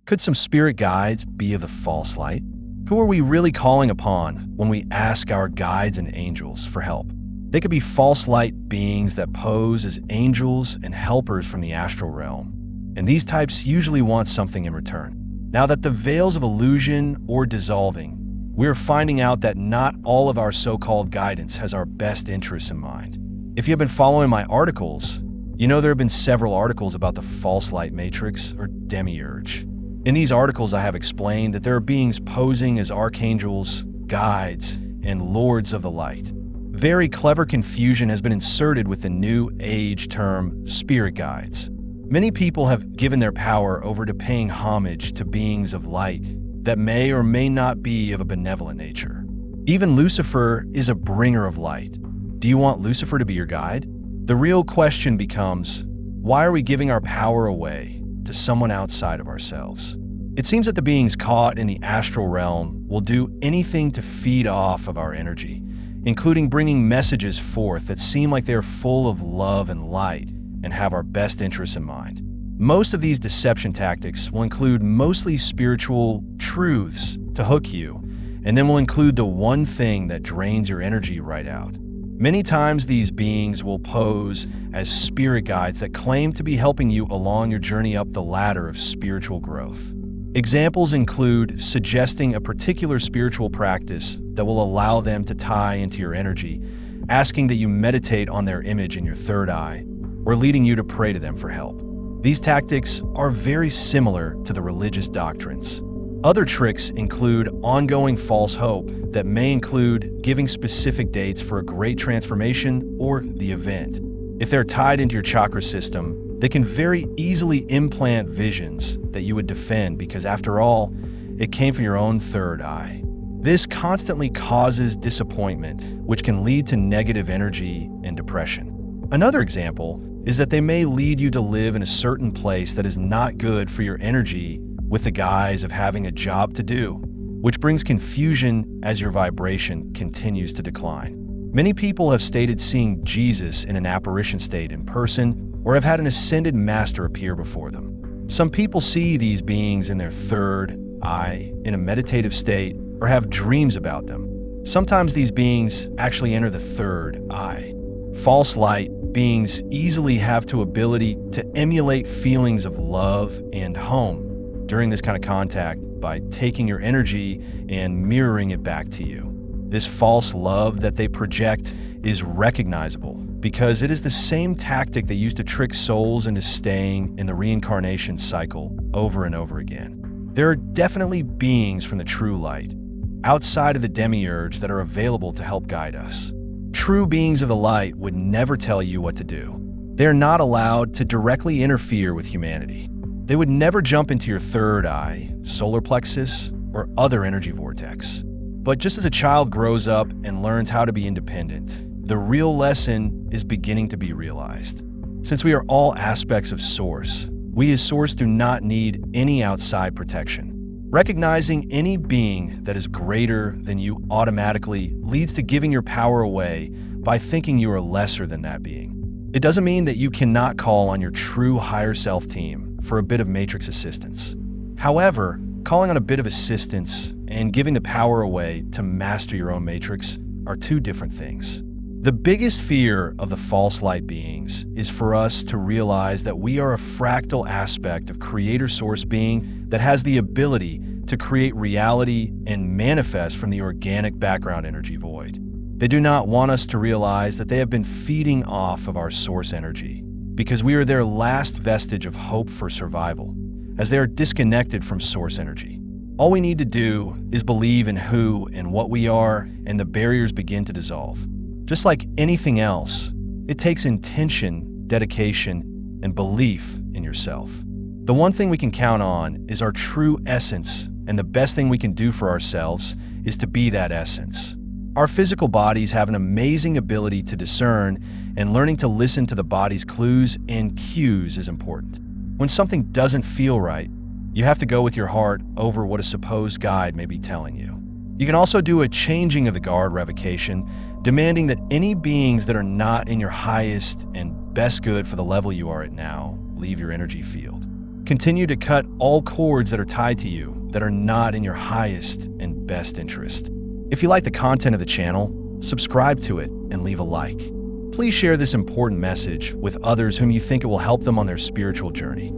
Could some spirit guides be of the false light? Who are we really calling upon when we ask our guides and angels for help? They could be false light beings that pose as angels and helpers from the astral realm, and these types usually want something in return. Now that the veils of illusion or dissolving, we are finding out that not all of our so-called guidance has our best interests in mind. If you have been following my articles, you know there have been several articles about the false light matrix or demiurge. In these articles, I have explained that there are beings posing as archangels, guides, and lords of the light. Very clever confusion has been inserted with the new age term spirit guides. Many people have given their power over to paying homage to beings of light that may or may not be of a benevolent nature. Even Lucifer is a bringer of light. Do you want Lucifer to be your guide? The real question becomes, why are we giving our power away to someone outside of ourselves? It seems that the beings caught in the astral realm will do anything to feed off of our energy, including bringing messages forth that seem like they're full of love and light and have our best interests in mind. Most of these deception tactics will include mostly spiritual truths to hook you, and then will include the one thing that drains your energy right out. Many times these beings will pose as spirit guides that claim to be helping you along your journey up the ladder of spiritual growth. Examples include suggesting a particular spiritual practice that will allow them to tie into your energy, asking that you meditate on their image in your third eye, or leading you to pray to them for help. These tactics are very similar to the religious doctrines. Other tricks include ongoing false hope that may include giving specific dates for a great transformation or the event. If they're tied into your chakra system, they can very easily implant visions that you would defend because, after all, it came from your own third eye. This constantly causes disappointment, which can lead to negative energy and depression. Another example is that they may lead you to live in a certain place that is not good for your energy with the guise of having a job to do, which brings confusion as your vibration continues to decline. Many people have stated seeing Jesus in an apparition state in person or have had an ascended master appear before them. Some people see these beings in their third eye in a meditative state or have dreams about them. Sometimes these beings actually enter the third eye. False light beings easily have the ability to emulate feelings of love and home during this kind of contact by taking your energy and mirroring it back to you. This false love that they project is recognizable because it is the same tactic they use to trick souls into staying in the reincarnation cycle over and over again. There are definitely beings from the true light, outside of the demiurge, that are available to help guide us. True beings of the light would never tell you what to do. They are not allowed to directly interfere with humanity. They would never jump into your third eye, solar plexus, or other energy vortex. But just as a child grows up and learns how to be independent, the real lesson is beginning to be realized. Since we are all aspects of Source, we as Source do not need any outside protection. Recognizing any being that is greater than you automatically leads to giving your power away by thinking you are lesser than that being. It doesn't mean that you cannot call on your true higher self team for a bit of matrix assistance. However, calling on a bit of assistance and giving the power away to master your own matrix are two different things. The biggest fear of the false light beings is for us to realize that we are a fractal aspect of Creator Source being that has the ability to create reality and manifest from the organic background energy void. They do not want us to realize that they have been feeding off of our source energy because we are their last vestige of hope for survival, as they are disconnected from source energy. All we need to do is believe in who and what we are, and the barriers begin to dissolve. Just like anything else, it takes intention, dedication, and belief in yourself. The one thing we can count on is our true essence, and the best thing we can do for ourselves is to be that essence. Our physical bodies have an amazing ability to discern, and learning to listen to the body's clues and cues is important. When something doesn't feel right, you have to go with your heart over what a supposed guide may be telling you. You can also do a changing of the guard revocation, demanding that any beings that are not in your highest and best good for the level you are at now leave your energy field. Continue to cut all cords that are tied to you that are not in your highest and best interest. If you like the content of the channel, subscribe to it and leave a like. Please share this important message with others whom you think it will help them on their spiritual journey.